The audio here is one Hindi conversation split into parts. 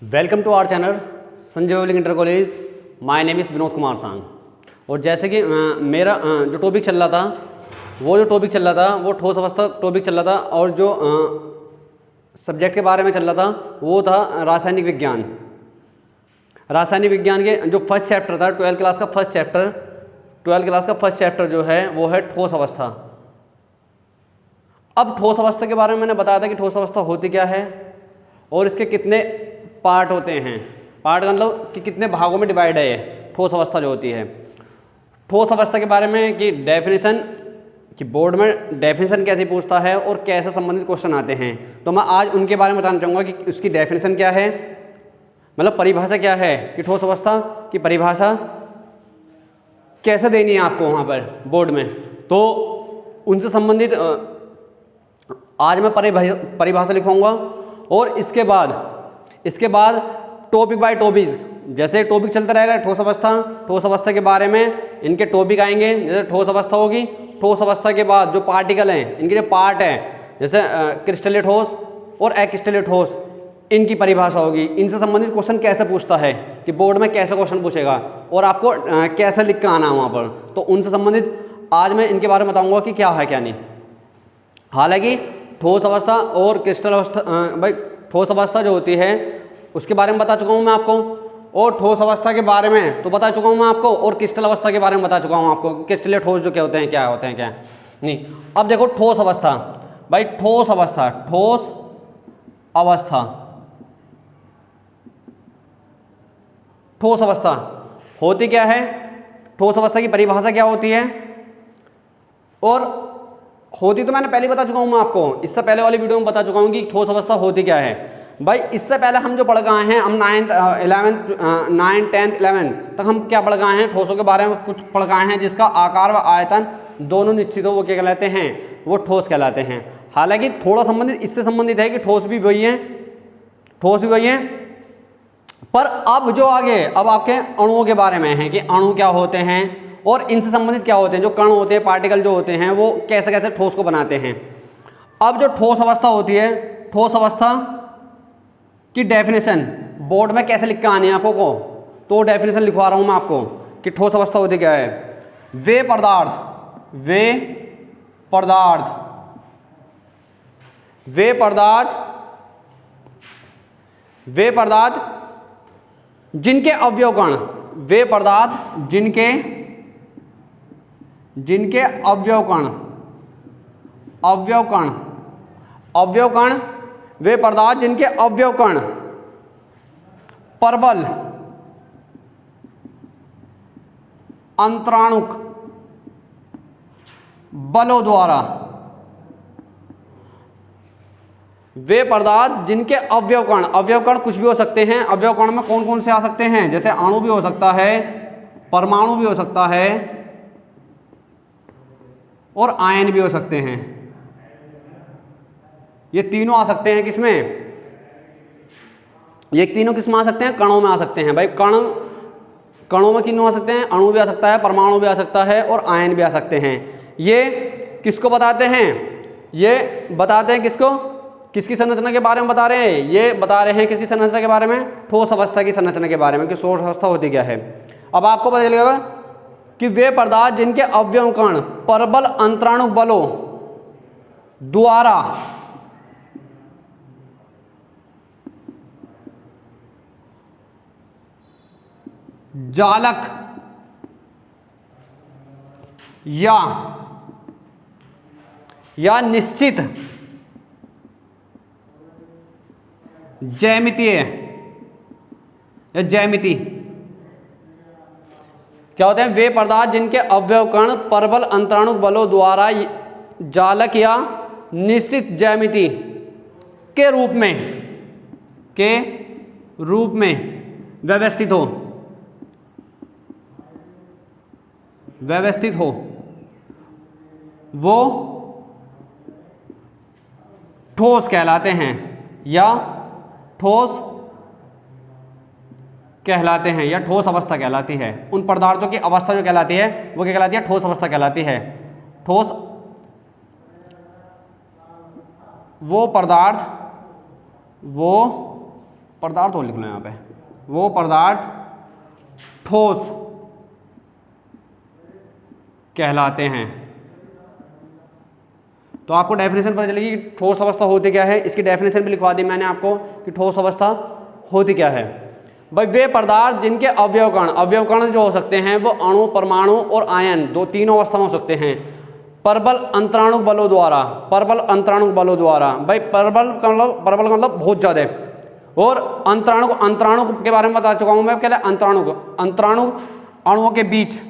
Welcome to our channel Sanjay public inter college. My name is Vinod Kumar Sang. और जैसे कि मेरा जो टॉपिक चल रहा था वो ठोस अवस्था टॉपिक चल रहा था, और जो सब्जेक्ट के बारे में चल रहा था वो था रासायनिक विज्ञान। रासायनिक विज्ञान के जो फर्स्ट चैप्टर था, 12वीं क्लास का फर्स्ट चैप्टर जो है वो है ठोस अवस्था। अब ठोस अवस्था के बारे में मैंने बताया था कि ठोस अवस्था होती क्या है और इसके कितने पार्ट होते हैं। पार्ट का मतलब कि कितने भागों में डिवाइड है ये ठोस अवस्था जो होती है। ठोस अवस्था के बारे में कि डेफिनेशन, कि बोर्ड में डेफिनेशन कैसे पूछता है और कैसे संबंधित क्वेश्चन आते हैं, तो मैं आज उनके बारे में बताना चाहूँगा कि उसकी डेफिनेशन क्या है, मतलब परिभाषा क्या है कि ठोस अवस्था की परिभाषा कैसे देनी है आपको वहाँ पर बोर्ड में। तो उनसे संबंधित आज मैं परिभाषा लिखूँगा। और इसके बाद टॉपिक बाय टॉपिक, जैसे टॉपिक चलता रहेगा ठोस अवस्था के बारे में इनके टॉपिक आएंगे। जैसे ठोस अवस्था होगी, ठोस अवस्था के बाद जो पार्टिकल हैं, इनके जो पार्ट हैं, जैसे क्रिस्टलीय ठोस और अक्रिस्टलीय ठोस, इनकी परिभाषा होगी। इनसे संबंधित क्वेश्चन कैसे पूछता है कि बोर्ड में कैसे क्वेश्चन पूछेगा और आपको कैसे लिख कर आना है वहाँ पर, तो उनसे संबंधित आज मैं इनके बारे में बताऊँगा कि क्या है क्या नहीं। हालांकि ठोस अवस्था और क्रिस्टल अवस्था, भाई ठोस अवस्था जो होती है उसके बारे में बता चुका हूँ मैं आपको, और ठोस अवस्था के बारे में तो बता चुका हूँ मैं आपको, और क्रिस्टल अवस्था के बारे में बता चुका हूँ आपको। क्रिस्टलीय ठोस जो क्या होते हैं क्या नहीं। अब देखो ठोस अवस्था, भाई ठोस अवस्था होती क्या है, ठोस अवस्था की परिभाषा क्या होती है, और होती तो मैंने पहले बता चुका हूँ मैं आपको, इससे पहले वाली वीडियो में बता चुका हूँ कि ठोस अवस्था होती क्या है। भाई इससे पहले हम जो पढ़ गए हैं, हम 9th 10th 11 तक हम क्या पढ़ गए हैं, ठोसों के बारे में कुछ पढ़ गए हैं जिसका आकार व आयतन दोनों निश्चित हो, वो क्या कहलाते हैं, वो ठोस कहलाते हैं। हालांकि थोड़ा संबंधित इससे संबंधित है कि ठोस भी वही है, पर अब जो आगे अब आपके अणुओं के बारे में है कि अणु क्या होते हैं और इनसे संबंधित क्या होते हैं, जो कण होते हैं, पार्टिकल जो होते हैं, वो कैसे कैसे ठोस को बनाते हैं। अब जो ठोस अवस्था होती है, ठोस अवस्था की डेफिनेशन बोर्ड में कैसे लिख के आनी है आपको को, तो डेफिनेशन लिखवा रहा हूं मैं आपको कि ठोस अवस्था होती क्या है। वे पदार्थ जिनके अवयव कण परबल अंतराणुक बलों द्वारा, वे पदार्थ जिनके अवयव कण कुछ भी हो सकते हैं। अवयव कण में कौन कौन से आ सकते हैं, जैसे अणु भी हो सकता है, परमाणु भी हो सकता है, और आयन भी हो सकते हैं। ये तीनों आ सकते हैं किसमें, ये तीनों किसमें आ सकते हैं, कणों में आ सकते हैं। भाई कणों में किन आ सकते हैं, अणु भी आ सकता है, परमाणु भी आ सकता है, और आयन भी आ सकते हैं। ये किसको बताते हैं, ये बताते हैं किसकी संरचना के बारे में बता रहे हैं, ये बता रहे हैं किसकी संरचना के बारे में, ठोस अवस्था की संरचना के बारे में कि ठोस अवस्था होती क्या है। अब आपको पता चलेगा कि वे पदार्थ जिनके अवयव कण परबल अंतराणुक बलों द्वारा जालक या निश्चित ज्यामिति क्या होते हैं, वे पदार्थ जिनके अवयव कण परबल अंतराणुक बलों द्वारा जालक या निश्चित ज्यामिति के रूप में व्यवस्थित हो, वो ठोस कहलाते हैं या ठोस अवस्था कहलाती है। उन पदार्थों की अवस्था जो कहलाती है वो क्या कहलाती है, ठोस अवस्था कहलाती है। ठोस वो पदार्थ और लिख लो यहाँ पे, वो पदार्थ ठोस कहलाते हैं। तो आपको डेफिनेशन पता चलेगी कि ठोस अवस्था होती क्या है। इसकी डेफिनेशन भी लिखवा दी मैंने आपको कि ठोस अवस्था होती क्या है। भाई वे पदार्थ जिनके अवयव कण जो हो सकते हैं वो अणु, परमाणु और आयन, तीनों अवस्था में हो सकते हैं परबल अंतराणु बलों द्वारा। परबल अंतराणु बलों द्वारा, भाई परबल का मतलब बहुत ज़्यादा, और अंतराणु के बारे में बता चुका हूँ मैं। क्या अंतराणु अणुओं के बीच,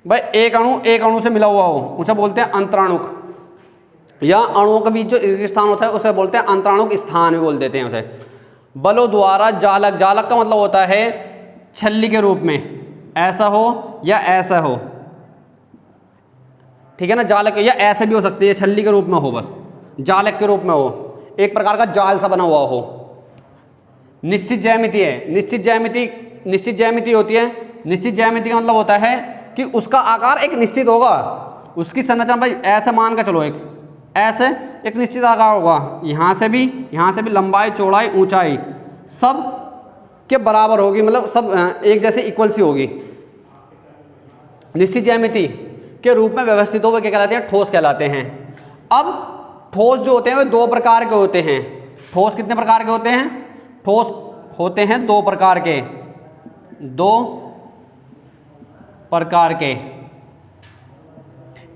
भाई एक अणु से मिला हुआ हो उसे बोलते हैं अंतराणुक, या अणुओं के बीच जो स्थान होता है उसे बोलते हैं अंतराणुक स्थान भी बोल देते हैं उसे। बलों द्वारा जालक का मतलब होता है छल्ली के रूप में, ऐसा हो या ऐसा हो, ठीक है ना। जालक या ऐसे भी हो सकती है, छल्ली के रूप में हो, बस जालक के रूप में हो, एक प्रकार का जाल सा बना हुआ हो। निश्चित ज्यामिति है, निश्चित ज्यामिति होती है। निश्चित ज्यामिति का मतलब होता है कि उसका आकार एक निश्चित होगा, उसकी संरचना, भाई ऐसे मान के चलो, ऐसे एक निश्चित आकार होगा, यहाँ से भी लंबाई, चौड़ाई, ऊंचाई सब के बराबर होगी, मतलब सब एक जैसे इक्वल सी होगी। निश्चित ज्यामिति के रूप में व्यवस्थित हो, वो क्या कहलाते हैं? ठोस कहलाते हैं। अब ठोस जो होते हैं वे दो प्रकार के होते हैं। ठोस कितने प्रकार के होते हैं? ठोस होते हैं दो प्रकार के,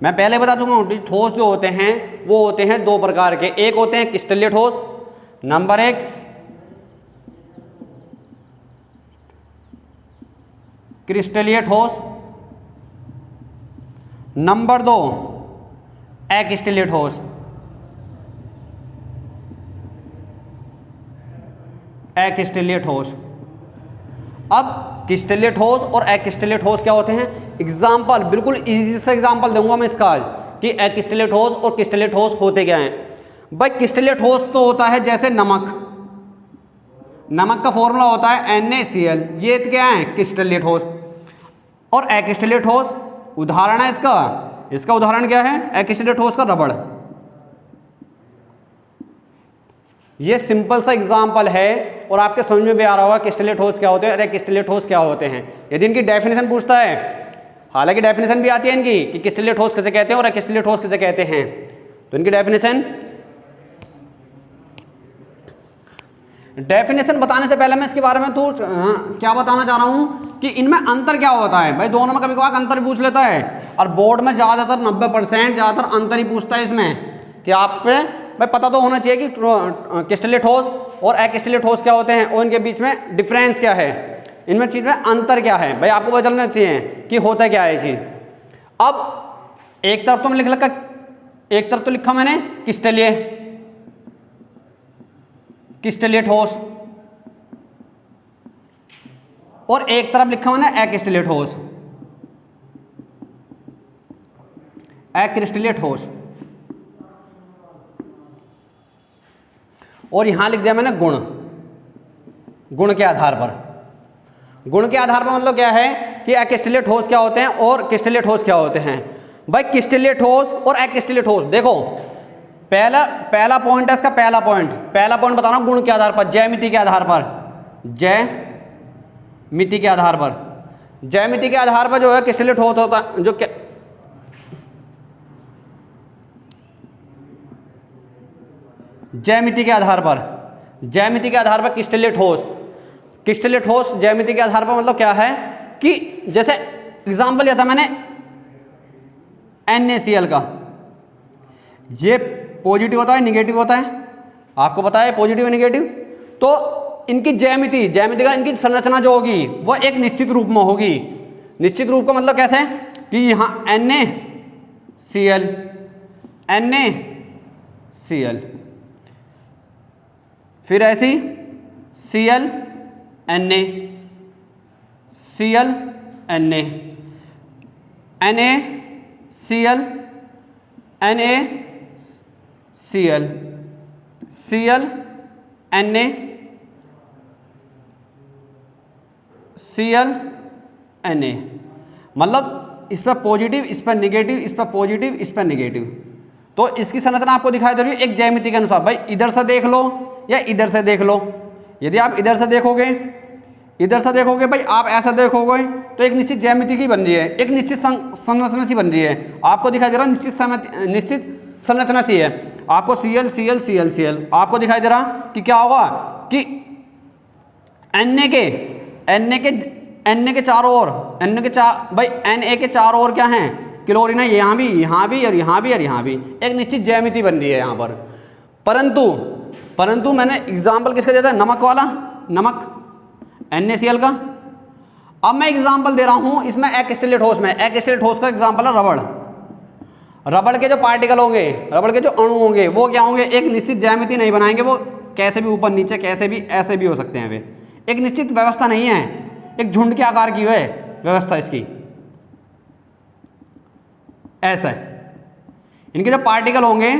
मैं पहले बता चुका हूँ। ठोस जो होते हैं वो होते हैं दो प्रकार के। एक होते हैं क्रिस्टलीय ठोस, नंबर 1, क्रिस्टलीय ठोस, नंबर 2, अक्रिस्टलीय ठोस। अक्रिस्टलीय ठोस। अब क्रिस्टलीय ठोस और अक्रिस्टलीय ठोस क्या होते हैं? एग्जाम्पल, बिल्कुल इजी सा एग्जाम्पल दूंगा मैं इसका आज कि अक्रिस्टलीय ठोस और क्रिस्टलीय ठोस होते क्या हैं। भाई क्रिस्टलीय ठोस तो होता है जैसे नमक का फॉर्मूला होता है NaCl, ये क्या है? क्रिस्टलीय ठोस। और अक्रिस्टलीय ठोस उदाहरण है इसका उदाहरण क्या है? अक्रिस्टलीय ठोस का रबड़। ये सिंपल सा एग्जाम्पल है और आपके समझ में भी आ रहा होगा क्रिस्टलीय ठोस क्या होते हैं और क्रिस्टलीय ठोस क्या होते हैं। यदि इनकी डेफिनेशन पूछता है, हालांकि डेफिनेशन भी आती है इनकी कि क्रिस्टलीय ठोस किसे कहते हैं और अक्रिस्टलीय ठोस किसे कहते हैं, तो इनकी डेफिनेशन बताने से पहले मैं इसके बारे में तो क्या बताना चाह रहा हूं कि इनमें अंतर क्या होता है। भाई दोनों में कभी कभार अंतर पूछ लेता है और बोर्ड में ज़्यादातर 90% ज़्यादातर अंतर ही पूछता है इसमें कि आप पे भाई पता तो होना चाहिए कि क्रिस्टलीय ठोस और अक्रिस्टलीय ठोस क्या होते हैं और इनके बीच में डिफरेंस क्या है, इनमें चीज़ में अंतर क्या है। भाई आपको पता चलना चाहिए कि होता क्या है चीज़। अब एक तरफ तो लिखा मैंने क्रिस्टलीय ठोस और एक तरफ लिखा मैंने अक्रिस्टलीय ठोस। और यहां लिख दिया मैंने गुण के आधार पर। मतलब क्या है कि अक्रिस्टलीय ठोस क्या होते हैं और क्रिस्टलीय ठोस क्या होते हैं। भाई क्रिस्टलीय ठोस और अक्रिस्टलीय ठोस, देखो पहला पॉइंट है इसका, पहला पॉइंट बता रहा हूं गुण के आधार पर, ज्यामिति के आधार पर जो है क्रिस्टलीय ठोस होता है, जो ज्यामिति के आधार पर क्रिस्टलीय ठोस ज्यामिति के आधार पर मतलब क्या है कि जैसे एग्जाम्पल लिया था मैंने NaCl का, ये पॉजिटिव होता है निगेटिव होता है, आपको पता है पॉजिटिव नेगेटिव। तो इनकी ज्यामिति का इनकी संरचना जो होगी वो एक निश्चित रूप में होगी। निश्चित रूप का मतलब कैसे कि यहाँ NaCl फिर ऐसी Cl Na NaCl Cl Na, मतलब इस पर पॉजिटिव, इस पर नेगेटिव, इस पर पॉजिटिव, इस पर नेगेटिव। तो इसकी संरचना आपको दिखाई दे रही है एक ज्यामिति के अनुसार। भाई इधर से देख लो या इधर से देख लो, यदि आप इधर से देखोगे, इधर से देखोगे भाई, आप ऐसा देखोगे तो एक निश्चित ज्यामिति की बन रही है, एक निश्चित संरचना सी बन रही है। आपको दिखाई दे रहा निश्चित संरचना सी है। आपको Cl Cl Cl Cl आपको दिखाई दे रहा कि क्या होगा कि Na के चारों ओर, भाई Na के चारों ओर क्या है, क्लोरीन है, यहाँ भी और यहाँ भी और यहाँ भी, एक निश्चित ज्यामिति बन रही है यहाँ पर। परंतु मैंने एग्जाम्पल किसका दिया था, नमक वाला, नमक NaCl का। अब मैं एग्जाम्पल दे रहा हूँ इसमें एक्स्टेलेट ठोस में। एक्स्टेलेट ठोस का एग्जाम्पल है रबड़। रबड़ के जो पार्टिकल होंगे, रबड़ के जो अणु होंगे वो क्या होंगे, एक निश्चित ज्यामिति नहीं बनाएंगे, वो कैसे भी ऊपर नीचे कैसे भी ऐसे भी हो सकते हैं। वे एक निश्चित व्यवस्था नहीं है, एक झुंड के आकार की है व्यवस्था इसकी, ऐसा है। इनके जो पार्टिकल होंगे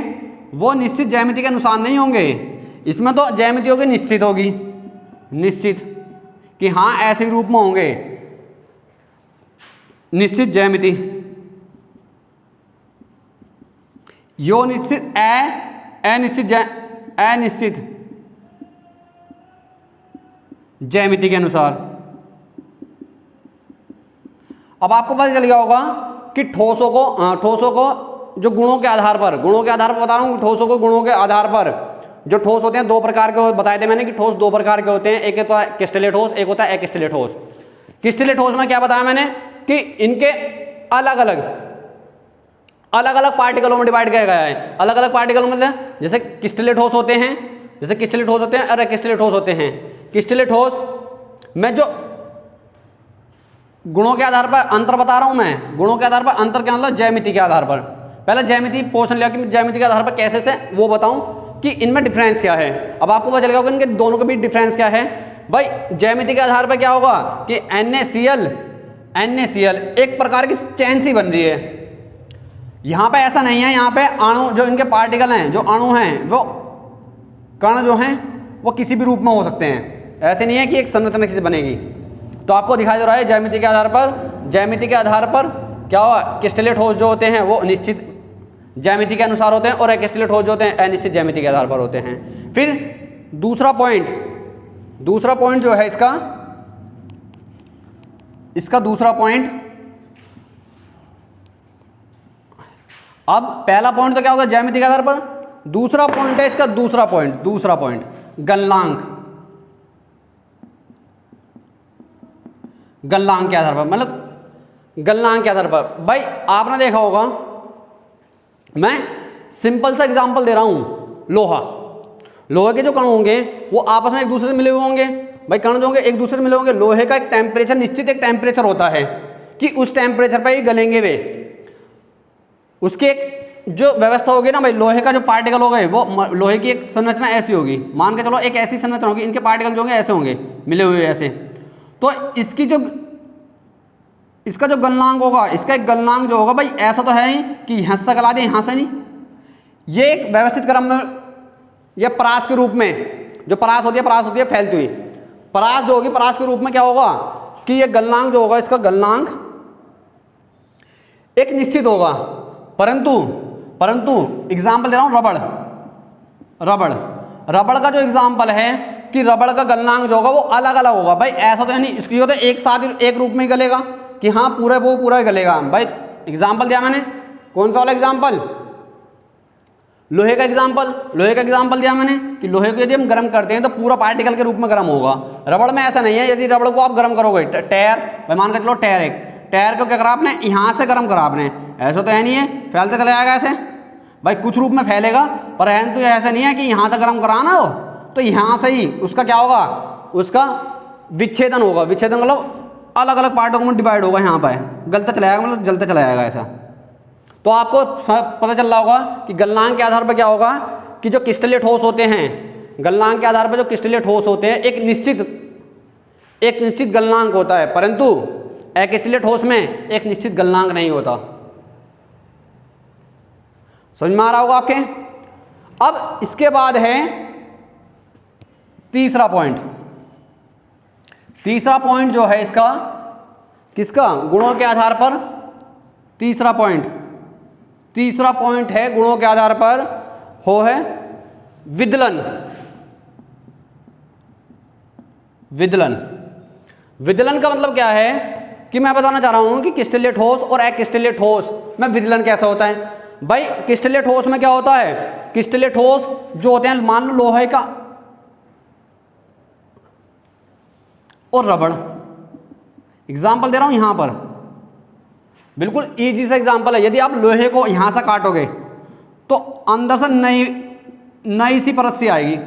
वो निश्चित ज्यामिति के अनुसार नहीं होंगे। इसमें तो ज्यामिति होगी निश्चित होगी, निश्चित कि हाँ ऐसे रूप में होंगे, निश्चित ज्यामिति। यो निश्चित अनिश्चित ज्यामिति के अनुसार। अब आपको पता चल गया होगा कि ठोसों को जो गुणों के आधार पर बता रहा हूँ, ठोसों को गुणों के आधार पर जो ठोस होते हैं दो प्रकार के बताए थे मैंने कि ठोस दो प्रकार के होते हैं, एक होता है क्रिस्टलीय ठोस, एक होता है एक्स्टेलेट ठोस। क्रिस्टलीय ठोस में क्या बताया मैंने कि इनके अलग अलग पार्टिकलों में डिवाइड किया गया है। अलग अलग पार्टिकलों में जैसे क्रिस्टलीय ठोस होते हैं, और एक्स्टेलेट ठोस होते हैं। क्रिस्टलीय ठोस में जो गुणों के आधार पर अंतर बता रहा हूं मैं, गुणों के आधार पर अंतर क्या मतलब, ज्यामिति के आधार पर। पहले ज्यामिति पोषण लिया कि ज्यामिति के आधार पर कैसे से वो बताऊं कि इनमें डिफरेंस क्या है। अब आपको पता चलेगा इनके दोनों के बीच डिफरेंस क्या है। भाई ज्यामिति के आधार पर क्या होगा कि NaCl एक प्रकार की चैन सी बन रही है। यहाँ पे ऐसा नहीं है, यहाँ पे अणु जो इनके पार्टिकल हैं, जो अणु हैं, वो कण जो हैं वो किसी भी रूप में हो सकते हैं। ऐसे नहीं है कि एक संरचना किसी बनेगी। तो आपको दिखाई दे रहा है ज्यामिति के आधार पर क्या हुआ, क्रिस्टलीय ठोस जो होते हैं वो निश्चित ज्यामिति के अनुसार होते हैं, और एक्स्टेलेट ठोस जो होते हैं अनिश्चित ज्यामिति के आधार पर होते हैं। फिर दूसरा पॉइंट जो है इसका दूसरा पॉइंट, अब पहला पॉइंट तो क्या होगा ज्यामिति के आधार पर, दूसरा पॉइंट है इसका दूसरा पॉइंट गलनांक के आधार पर, मतलब गलनांक के आधार पर। भाई आपने देखा होगा, मैं सिंपल सा एग्जांपल दे रहा हूं, लोहे के जो कण होंगे वो आपस में एक दूसरे से मिले हुए होंगे। भाई कण जो होंगे एक दूसरे से मिले होंगे। लोहे का एक टेम्परेचर, निश्चित एक टेम्परेचर होता है कि उस टेम्परेचर पर ही गलेंगे वे। उसकी एक जो व्यवस्था होगी ना भाई, लोहे का जो पार्टिकल हो गए वो लोहे की एक संरचना ऐसी होगी, मान के चलो एक ऐसी संरचना होगी, इनके पार्टिकल जो होंगे ऐसे होंगे मिले हुए ऐसे। तो इसका जो गलनांक होगा, इसका एक गलनांक जो होगा भाई ऐसा तो है ही कि यहाँ से गला दे, यहाँ से नहीं। ये एक व्यवस्थित क्रम में, ये परास के रूप में, जो परास होती है फैलती हुई परास जो होगी, परास के रूप में क्या होगा कि ये गलनांक जो होगा, इसका गलनांक एक निश्चित होगा। परंतु एग्जाम्पल दे रहा हूं, रबड़ का जो एग्जाम्पल है कि रबड़ का गलनांक जो होगा वो अलग अलग होगा। भाई ऐसा तो है नहीं इसकी होता है एक साथ एक रूप में ही गलेगा कि हाँ पूरा ही गलेगा। भाई एग्जाम्पल दिया मैंने, कौन सा वाला एग्जाम्पल, लोहे का एग्जाम्पल दिया मैंने कि लोहे को यदि हम गर्म करते हैं तो पूरा पार्टिकल के रूप में गर्म होगा। रबड़ में ऐसा नहीं है। यदि रबड़ को आप गर्म करोगे, टायर, भाई मान के चलो टायर को क्या करा आपने, यहाँ से गर्म करा आपने, ऐसा तो है नहीं है फैलते चले जाएगा ऐसे। भाई कुछ रूप में फैलेगा, पर तो ऐसा नहीं है कि यहाँ से गर्म कराना हो तो यहाँ से ही उसका क्या होगा, उसका विच्छेदन होगा। विच्छेदन मतलब अलग अलग पार्टों में डिवाइड होगा, यहाँ पर गलता चला जाएगा, मतलब जलता चला जाएगा ऐसा। तो आपको पता चल रहा होगा कि गलनांक के आधार पर क्या होगा कि जो क्रिस्टलीय ठोस होते हैं, गलनांक के आधार पर जो क्रिस्टलीय ठोस होते हैं एक निश्चित गलनांक होता है, परंतु अक्रिस्टलीय ठोस में एक निश्चित गलनांक नहीं होता। समझ में आ रहा होगा आपके। अब इसके बाद है तीसरा पॉइंट जो है इसका, किसका, गुणों के आधार पर। तीसरा पॉइंट है गुणों के आधार पर, हो है विदलन। विदलन। विदलन का मतलब क्या है कि मैं बताना चाह रहा हूं कि क्रिस्टलीय ठोस और अक्रिस्टलीय ठोस में विदलन कैसा होता है। भाई क्रिस्टलीय ठोस में क्या होता है, क्रिस्टलीय ठोस जो होते हैं मान लो लोहे का और रबड़, एग्जाम्पल दे रहा हूं यहां पर, बिल्कुल इजी सा एग्जाम्पल है। यदि आप लोहे को यहां से काटोगे तो अंदर से नई सी परत सी आएगी,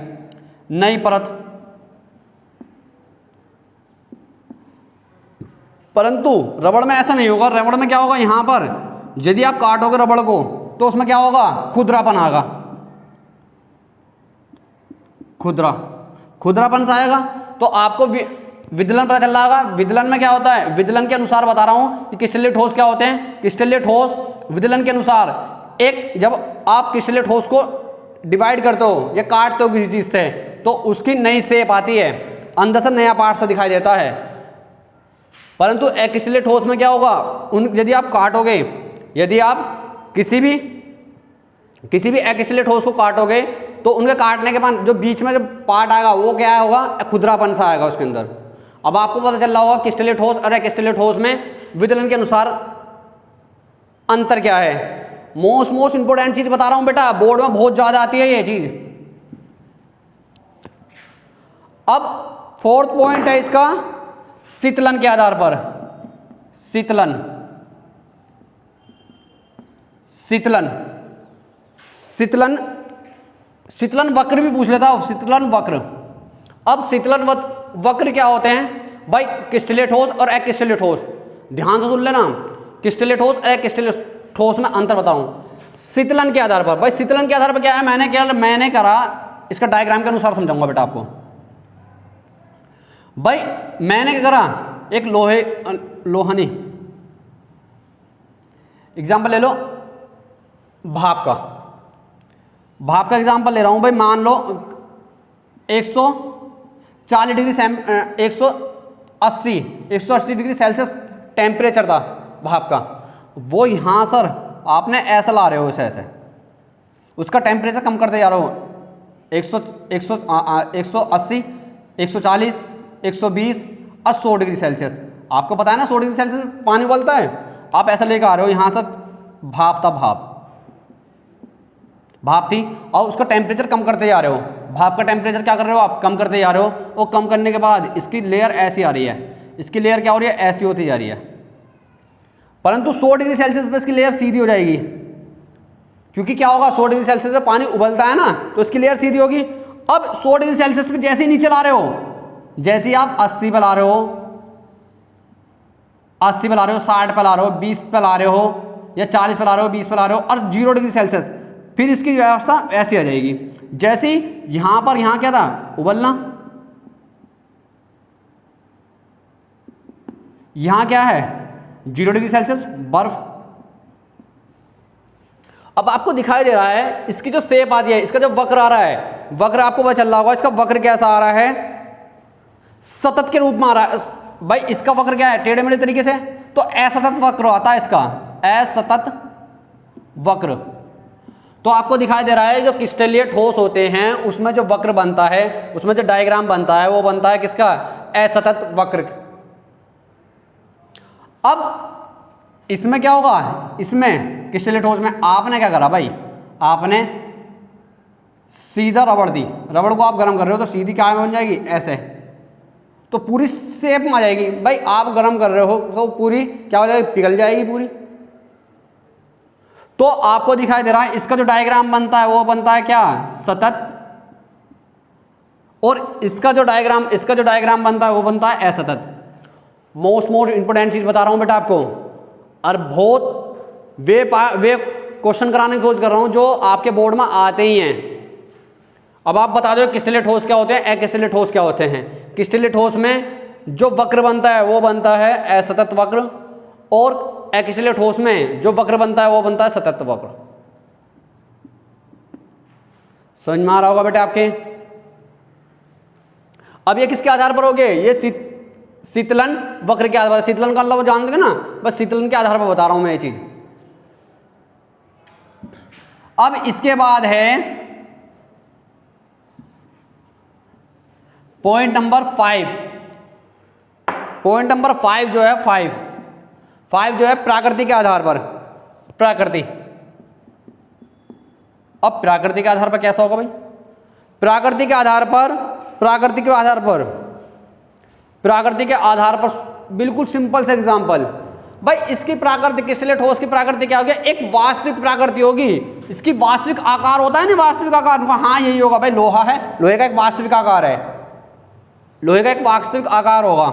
नई परत। परंतु रबड़ में ऐसा नहीं होगा। रबड़ में क्या होगा, यहां पर यदि आप काटोगे रबड़ को तो उसमें क्या होगा, खुरदरापन आएगा, खुरदरापन से आएगा। तो आपको विदलन पता चल रहा होगा। विदलन में क्या होता है, विदलन के अनुसार बता रहा हूं कि क्रिस्टलीय ठोस क्या होते हैं। क्रिस्टलीय ठोस विदलन के अनुसार एक, जब आप क्रिस्टलीय ठोस को डिवाइड करते हो या काटते हो किसी चीज से तो उसकी नई शेप आती है, अंदर से नया पार्ट सा दिखाई देता है। परंतु अक्रिस्टलीय ठोस में क्या होगा, यदि आप काटोगे, यदि आप किसी भी अक्रिस्टलीय ठोस को काटोगे तो उनके काटने के बाद जो बीच में जो पार्ट आएगा वो क्या होगा, खुरदरापन सा आएगा उसके अंदर। अब आपको पता चल रहा होगा क्रिस्टलीय ठोस और अक्रिस्टलीय ठोस में विदलन के अनुसार अंतर क्या है। मोस्ट इंपोर्टेंट चीज बता रहा हूं बेटा, बोर्ड में बहुत ज्यादा आती है ये चीज। अब फोर्थ पॉइंट है इसका, शीतलन के आधार पर। शीतलन वक्र भी पूछ लेता हूं, शीतलन वक्र। अब शीतलन वक्र क्या होते हैं भाई, क्रिस्टलीय ठोस और अक्रिस्टलीय ठोस। ध्यान से सुन लेना, क्रिस्टलीय ठोस और अक्रिस्टलीय ठोस में अंतर बताऊं। शीतलन के आधार पर, भाई शीतलन के आधार पर क्या है, मैंने करा, इसका डायग्राम के अनुसार समझाऊंगा बेटा आपको। भाई मैंने क्या करा, एक लोहनी एग्जाम्पल ले लो, भाप का एग्जाम्पल ले रहा हूं। भाई मान लो 140 डिग्री 180 डिग्री सेल्सियस टेम्परेचर था भाप का। वो यहां सर आपने ऐसा ला रहे हो, ऐसे उसका टेम्परेचर कम करते जा रहे हो, 180, 140, 120 और 100 डिग्री सेल्सियस। आपको पता है ना 100 डिग्री सेल्सियस पानी उबलता है। आप ऐसा लेकर आ रहे हो, यहां तक भाप थी और उसका टेम्परेचर कम करते जा रहे हो। भाप का टेम्परेचर क्या कर रहे हो आप, कम करते जा रहे हो। और कम करने के बाद इसकी लेयर ऐसी आ रही है, इसकी लेयर क्या हो रही है, ऐसी होती जा रही है। परंतु 100 डिग्री सेल्सियस पे इसकी लेयर सीधी हो जाएगी, क्योंकि क्या होगा, 100 डिग्री सेल्सियस पे पानी उबलता है ना, तो इसकी लेयर सीधी होगी। अब 100 डिग्री सेल्सियस पे जैसे ही नीचे ला रहे हो, जैसे ही आप 80 पे ला रहे हो, 60 पे ला रहे हो, 20 पे ला रहे हो या 40 पे ला रहे हो, 20 पे ला रहे हो और 0 डिग्री सेल्सियस, फिर इसकी व्यवस्था ऐसी आ जाएगी। जैसे यहां क्या था, उबलना, यहां क्या है 0 डिग्री सेल्सियस बर्फ। अब आपको दिखाई दे रहा है इसकी जो शेप आती है, इसका जो वक्र आ रहा है, वक्र आपको पता चल रहा होगा इसका वक्र कैसा आ रहा है, सतत के रूप में आ रहा है। भाई इसका वक्र क्या है, टेढ़े मेढ़े तरीके से, तो असतत वक्र आता है इसका, असतत वक्र। तो आपको दिखाई दे रहा है जो क्रिस्टलीय ठोस होते हैं उसमें जो वक्र बनता है, उसमें जो डायग्राम बनता है वो बनता है किसका, असतत वक्र। अब इसमें क्या होगा, इसमें क्रिस्टलीय ठोस में आपने क्या करा भाई, आपने सीधा रबड़ दी, रबड़ को आप गर्म कर रहे हो तो सीधी क्या बन जाएगी, ऐसे, तो पूरी शेप में आ जाएगी। भाई आप गर्म कर रहे हो तो पूरी क्या हो जाएगी, पिघल जाएगी पूरी। तो आपको दिखाई दे रहा है इसका जो डायग्राम बनता है वो बनता है क्या, सतत, और इसका जो डायग्राम बनता है वो बनता है असतत। मोस्ट इंपोर्टेंट चीज बता रहा हूं बेटा आपको, और बहुत वे क्वेश्चन कराने की कोशिश कर रहा हूं जो आपके बोर्ड में आते ही हैं। अब आप बता दो क्रिस्टलीय ठोस क्या होते हैं, अक्रिस्टलीय ठोस क्या होते हैं। क्रिस्टलीय ठोस में जो वक्र बनता है वो बनता है असतत वक्र, और अक्रिस्टलीय ठोस में जो वक्र बनता है वो बनता है सतत वक्र। समझ में आ रहा होगा बेटा आपके। अब ये किसके आधार पर हो गए, ये शीतलन वक्र के आधार पर। शीतलन का मतलब जान दोगे ना, बस शीतलन के आधार पर बता रहा हूं मैं ये चीज। अब इसके बाद है पॉइंट नंबर 5, पॉइंट नंबर 5 जो है, 5 जो है प्रकृति के आधार पर, प्रकृति। अब प्रकृति के आधार पर कैसा होगा भाई? प्रकृति के आधार पर, प्रकृति के आधार पर, प्रकृति के आधार पर बिल्कुल सिंपल से एग्जांपल भाई, इसकी प्रकृति, क्रिस्टलीय ठोस की प्रकृति क्या होगी? एक वास्तविक प्रकृति होगी। इसकी वास्तविक आकार होता है ना, वास्तविक आकार, हाँ यही होगा भाई, लोहा है, लोहे का एक वास्तविक आकार है, लोहे का एक वास्तविक आकार होगा,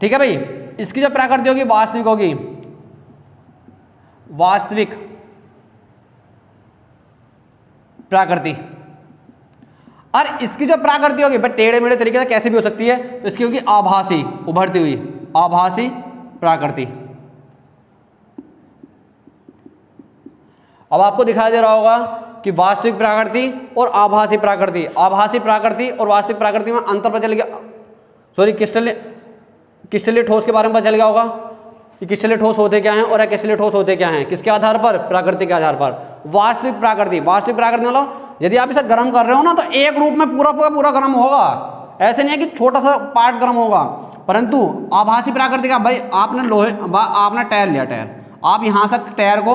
ठीक है भाई। इसकी जो प्रकृति होगी वास्तविक होगी, वास्तविक प्रकृति। और इसकी जो प्रकृति होगी भाई टेढ़े मेढ़े तरीके से कैसे भी हो सकती है, तो इसकी होगी आभासी, उभरती हुई आभासी प्रकृति। अब आपको दिखाई दे रहा होगा कि वास्तविक प्रकृति और आभासी प्रकृति, आभासी प्रकृति और वास्तविक प्रकृति में अंतर पता चल गया। सॉरी, क्रिस्टलीय ठोस के बारे में पता चल गया होगा कि क्रिस्टलीय ठोस होते क्या हैं और अक्रिस्टलीय ठोस होते क्या हैं, किसके आधार पर? प्रकृति के आधार पर। वास्तविक प्रकृति, वास्तविक प्रकृति मतलब यदि आप इसे गर्म कर रहे हो ना तो एक रूप में पूरा गर्म होगा, ऐसे नहीं है कि छोटा सा पार्ट गर्म होगा। परंतु आभासी प्रकृति का भाई, आपने टायर लिया, टायर, आप यहाँ से टायर को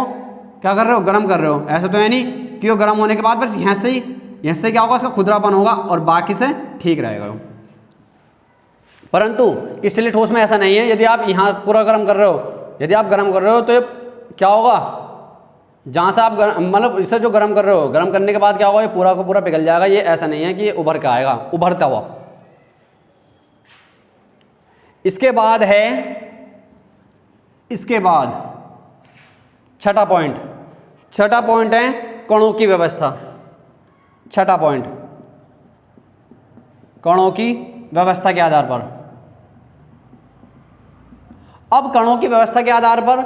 क्या कर रहे हो? गर्म कर रहे हो। ऐसा तो है नहीं कि वो गर्म होने के बाद बस यहाँ से क्या होगा? उसका खुरदरापन होगा और बाकी से ठीक रहेगा। परंतु क्रिस्टलीय ठोस में ऐसा नहीं है। यदि आप यहाँ पूरा गर्म कर रहे हो, यदि आप गर्म कर रहे हो तो ये क्या होगा? जहाँ से आप मतलब इसे जो गर्म कर रहे हो, गर्म करने के बाद क्या होगा? ये पूरा का पूरा पिघल जाएगा। ये ऐसा नहीं है कि ये उभर के आएगा, उभरता हुआ। इसके बाद है, इसके बाद छठा पॉइंट, छठा पॉइंट है कणों की व्यवस्था। छठा पॉइंट, कणों की व्यवस्था के आधार पर। अब कणों की व्यवस्था के आधार पर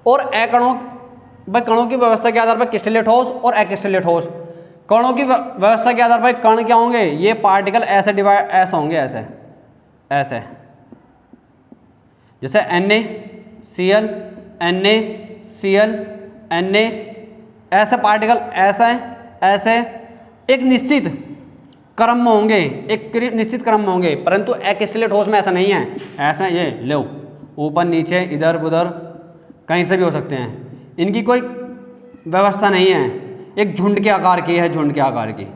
और अकणों, भाई कणों की व्यवस्था के आधार पर क्रिस्टलीय ठोस और अक्रिस्टलीय ठोस। कणों की व्यवस्था के आधार पर कण क्या होंगे? ये पार्टिकल ऐसे डिवाइड, ऐसे होंगे, ऐसे ऐसे, जैसे NaCl, NaCl, Na, ऐसे पार्टिकल ऐसे ऐसे एक निश्चित क्रम में होंगे, एक निश्चित क्रम में होंगे। परंतु अक्रिस्टलीय ठोस में ऐसा नहीं है। ऐसा ये लो, ऊपर नीचे इधर उधर कहीं से भी हो सकते हैं, इनकी कोई व्यवस्था नहीं है। एक झुंड के आकार की है, झुंड के आकार की,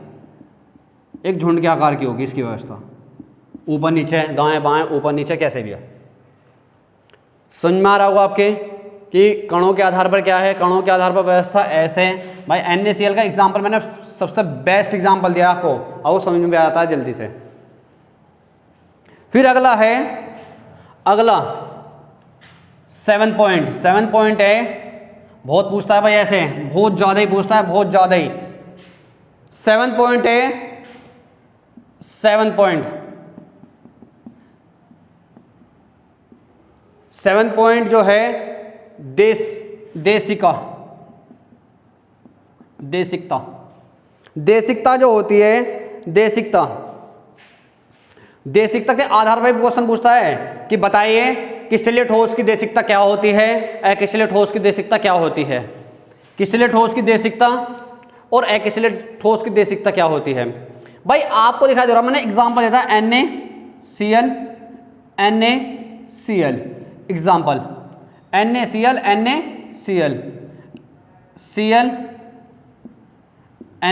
एक झुंड के आकार की होगी इसकी व्यवस्था, ऊपर नीचे दाएं बाएं ऊपर नीचे कैसे भी है। समझ में आ रहा होगा आपके कि कणों के आधार पर क्या है, कणों के आधार पर व्यवस्था ऐसे। भाई NaCl का एग्जाम्पल मैंने सबसे बेस्ट एग्जाम्पल दिया आपको, और वो समझ में आता है जल्दी से। फिर अगला है, अगला 7 पॉइंट। 7 पॉइंट है, बहुत पूछता है भाई, ऐसे बहुत ज़्यादा ही पूछता है, बहुत ज़्यादा ही। 7 पॉइंट है, 7 पॉइंट, 7 पॉइंट जो है देशिका, देशिकता। देशिकता जो होती है, देशिकता, देशिकता के आधार पर क्वेश्चन पूछता है कि बताइए क्रिस्टलीय ठोस की देशिकता क्या होती है, अक्रिस्टलीय ठोस की देशिकता क्या होती है। क्रिस्टलीय ठोस की देशिकता और अक्रिस्टलीय ठोस की देशिकता क्या होती है। भाई आपको दिखाई दे रहा, मैंने एग्जांपल दिया था NaCl, NaCl, example NaCl, NaCl, Cl,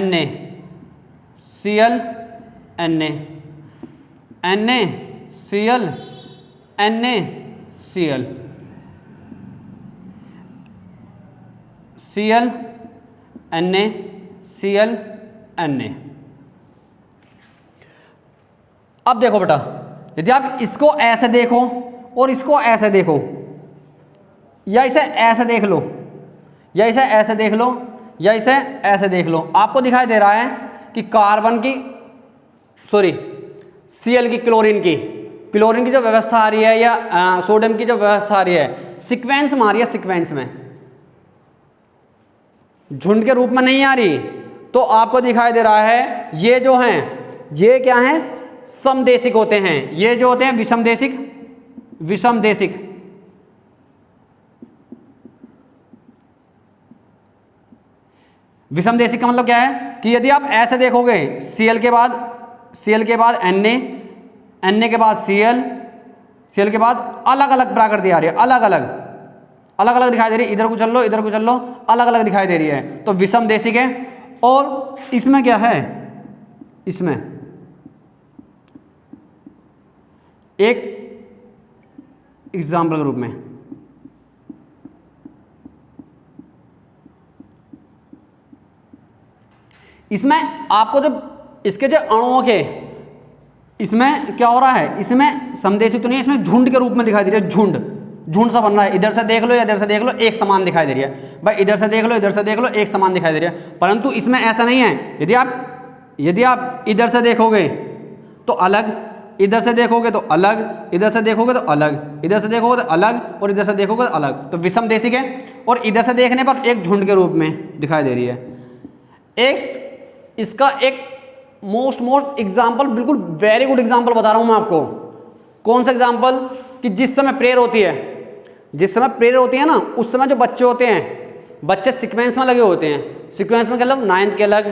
Na, Cl, Na, NaCl, NaCl, Cl, NaCl, Na। अब देखो बेटा, यदि आप इसको ऐसे देखो और इसको ऐसे देखो, या इसे ऐसे देख लो, या इसे ऐसे देख लो, या इसे ऐसे देख लो, आपको दिखाई दे रहा है कि कार्बन की, सॉरी Cl की, क्लोरीन की जो व्यवस्था आ रही है, या सोडियम की जो व्यवस्था आ रही है, सीक्वेंस में आ रही है, सीक्वेंस में, झुंड के रूप में नहीं आ रही। तो आपको दिखाई दे रहा है ये जो हैं, ये क्या हैं? समदेशिक होते हैं। ये जो होते हैं विषमदेशिक, विषमदेशिक। विषमदेशिक का मतलब क्या है कि यदि आप ऐसे देखोगे, Cl के बाद Na, Na के बाद Cl, सेल के बाद अलग अलग प्रकृति आ रही है, अलग अलग अलग अलग दिखाई दे रही है, इधर को चल लो इधर को चल लो, अलग अलग दिखाई दे रही है, तो विषम देशिक है। और इसमें क्या है, इसमें एक एग्जाम्पल के रूप में इसमें आपको जब इसके जो अणुओं के इसमें क्या हो रहा है, इसमें समदेशी तो नहीं है, इसमें झुंड के रूप में दिखाई दे रही है, झुंड झुंड सा बन रहा है, इधर से देख लो या इधर से देख लो एक समान दिखाई दे रही है भाई, इधर से देख लो इधर से देख लो एक समान दिखाई दे रही है। परंतु इसमें ऐसा नहीं है, यदि आप इधर से देखोगे तो अलग, इधर से देखोगे तो अलग, इधर से देखोगे तो अलग, इधर से देखोगे तो अलग, और इधर से देखोगे तो अलग, तो विषम देशिक है। और इधर से देखने पर एक झुंड के रूप में दिखाई दे रही है। एक इसका एक मोस्ट एग्जाम्पल, बिल्कुल वेरी गुड एग्जाम्पल बता रहा हूं मैं आपको। कौन सा एग्जाम्पल, कि जिस समय प्रेयर होती है, जिस समय प्रेयर होती है ना, उस समय जो बच्चे होते हैं, बच्चे सीक्वेंस में लगे होते हैं। सीक्वेंस में मतलब 9th के अलग,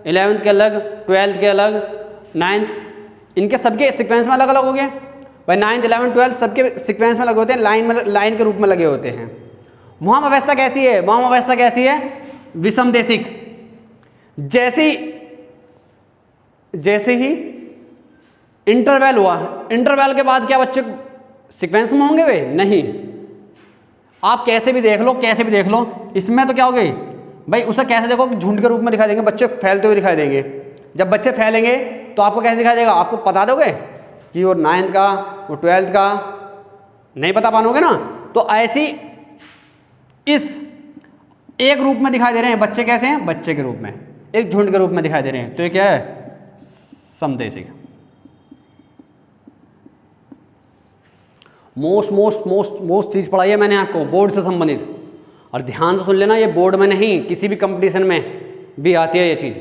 11th के अलग, 12th के अलग, 9th, इनके सबके सीक्वेंस में अलग अलग हो गए भाई। 9th 11th 12th सबके सीक्वेंस में लगे होते हैं, लाइन के रूप में लगे होते हैं। वहां अवस्था कैसी है, वहां अवस्था कैसी है, विषम देशिक। जैसे ही इंटरवल हुआ, इंटरवल के बाद क्या बच्चे सीक्वेंस में होंगे वे? नहीं। आप कैसे भी देख लो, कैसे भी देख लो, इसमें तो क्या हो गई भाई, उसे कैसे देखो कि झुंड के रूप में दिखाई देंगे, बच्चे फैलते हुए दिखाई देंगे। जब बच्चे फैलेंगे तो आपको कैसे दिखाई देगा, आपको बता दोगे कि वो 9th का, वो 12th का, नहीं बता पाओगे ना। तो ऐसी इस एक रूप में दिखाई दे रहे हैं बच्चे, कैसे हैं, बच्चे के रूप में, एक झुंड के रूप में दिखाई दे रहे हैं, तो ये क्या है, समदेशिक। मोस्ट चीज पढ़ाई है मैंने आपको बोर्ड से संबंधित, और ध्यान से सुन लेना, ये बोर्ड में नहीं, किसी भी कंपटीशन में भी आती है ये चीज।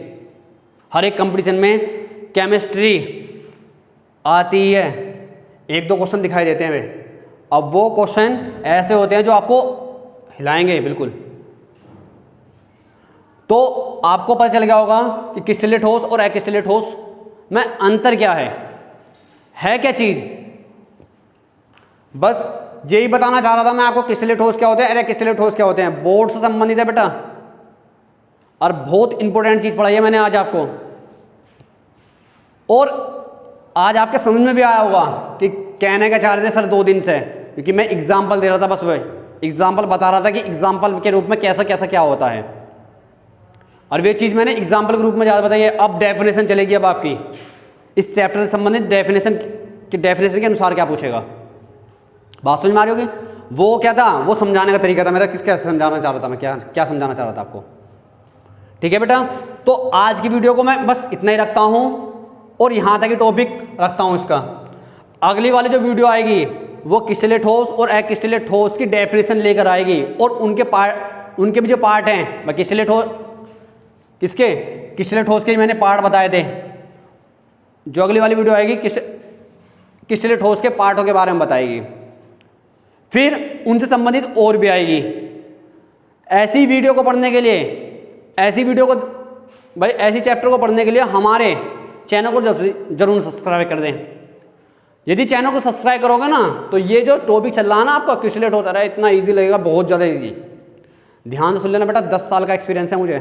हर एक कंपटीशन में केमिस्ट्री आती है, 1-2 क्वेश्चन दिखाई देते हैं वे। अब वो क्वेश्चन ऐसे होते हैं जो आपको हिलाएंगे बिल्कुल। तो आपको पता चल गया होगा कि क्रिस्टलीय ठोस और अक्रिस्टलीय ठोस में अंतर क्या है क्या चीज। बस यही बताना चाह रहा था मैं आपको, क्रिस्टलीय ठोस क्या होते हैं, अक्रिस्टलीय ठोस क्या होते हैं। बोर्ड से संबंधित है बेटा, और बहुत इंपॉर्टेंट चीज पढ़ाई है मैंने आज आपको। और आज आपके समझ में भी आया होगा कि कहने का चाह रहे थे सर 2 दिन से, क्योंकि मैं एग्जाम्पल दे रहा था, बस वह एग्जाम्पल बता रहा था कि एग्जाम्पल के रूप में कैसा कैसा क्या होता है, और वे चीज़ मैंने एग्जाम्पल के रूप में ज़्यादा बताई है। अब डेफिनेशन चलेगी, अब आपकी इस चैप्टर से संबंधित डेफिनेशन के अनुसार क्या पूछेगा, बात समझ में आ रही होगी। वो क्या था, वो समझाने का तरीका था मेरा, किसका समझाना चाह रहा था मैं, क्या समझाना चाह रहा था आपको। ठीक है बेटा, तो आज की वीडियो को मैं बस इतना ही रखता हूँ, और यहाँ तक ही टॉपिक रखता हूँ इसका। अगली वाली जो वीडियो आएगी वो क्रिस्टलीय ठोस और अक्रिस्टलीय ठोस की डेफिनेशन लेकर आएगी, और उनके भी जो पार्ट हैं, मैं क्रिस्टलीय ठोस, किसके, क्रिस्टलीय ठोस के मैंने पार्ट बताए थे। जो अगली वाली वीडियो आएगी क्रिस्टलीय ठोस के पार्टों के बारे में बताएगी, फिर उनसे संबंधित और भी आएगी। ऐसी वीडियो को पढ़ने के लिए, ऐसी वीडियो को भाई, ऐसी चैप्टर को पढ़ने के लिए हमारे चैनल को जरूर सब्सक्राइब कर दें। यदि चैनल को सब्सक्राइब करोगे ना, तो ये जो टॉपिक चल रहा है ना आपका क्रिस्टलीय ठोस, रहा है इतना ईजी लगेगा, बहुत ज़्यादा ईजी। ध्यान से सुन लेना बेटा, 10 साल का एक्सपीरियंस है मुझे,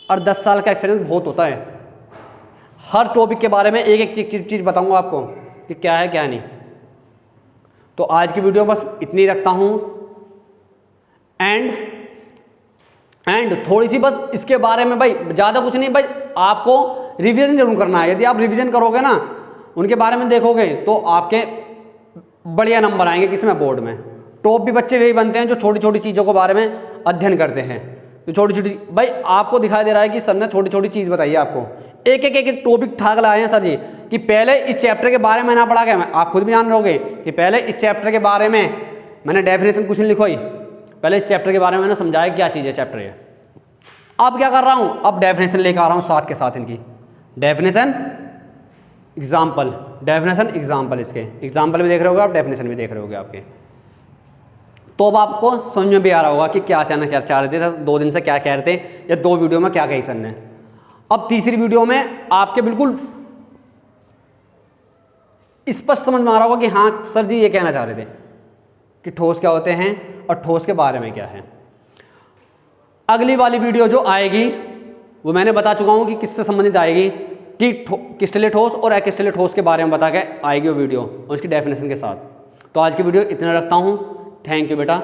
और 10 साल का एक्सपीरियंस बहुत होता है। हर टॉपिक के बारे में एक एक चीज़ बताऊंगा आपको कि क्या है क्या नहीं। तो आज की वीडियो बस इतनी रखता हूं, एंड थोड़ी सी बस इसके बारे में, भाई ज़्यादा कुछ नहीं, भाई आपको रिवीजन जरूर करना है। यदि आप रिवीजन करोगे ना, उनके बारे में देखोगे, तो आपके बढ़िया नंबर आएंगे किसमें, बोर्ड में। टॉप भी बच्चे वही बनते हैं जो छोटी छोटी चीज़ों के बारे में अध्ययन करते हैं। तो छोटी छोटी, भाई आपको दिखाई दे रहा है कि सर ने छोटी छोटी चीज़ बताई है आपको, एक टॉपिक ठाक लाए हैं सर जी, कि पहले इस चैप्टर के बारे में ना पढ़ा गया। आप खुद भी जान रहोगे कि पहले इस चैप्टर के बारे में मैंने डेफिनेशन कुछ नहीं लिखवाई, पहले इस चैप्टर के बारे में मैंने समझाया क्या चीज़ है चैप्टर ये। अब क्या कर रहा हूँ, अब डेफिनेशन लेकर आ रहा हूँ साथ के साथ, इनकी डेफिनेशन एग्जाम्पल, इसके एग्जाम्पल भी देख रहे होगे आप, डेफिनेशन भी देख रहे होगे आपके। तो अब आपको समझ में भी आ रहा होगा कि क्या चाह रहे थे 2 दिन से, क्या कह रहे थे, या 2 वीडियो में क्या कही सर ने। अब तीसरी वीडियो में आपके बिल्कुल स्पष्ट समझ में आ रहा होगा कि हाँ सर जी ये कहना चाह रहे थे कि ठोस क्या होते हैं और ठोस के बारे में क्या है। अगली वाली वीडियो जो आएगी वो मैंने बता चुका हूँ कि किससे संबंधित आएगी, कि क्रिस्टलीय ठोस और अक्रिस्टलीय ठोस के बारे में बता के आएगी वो वीडियो और उसकी डेफिनेशन के साथ। तो आज की वीडियो इतना रखता हूँ। थैंक यू बेटा।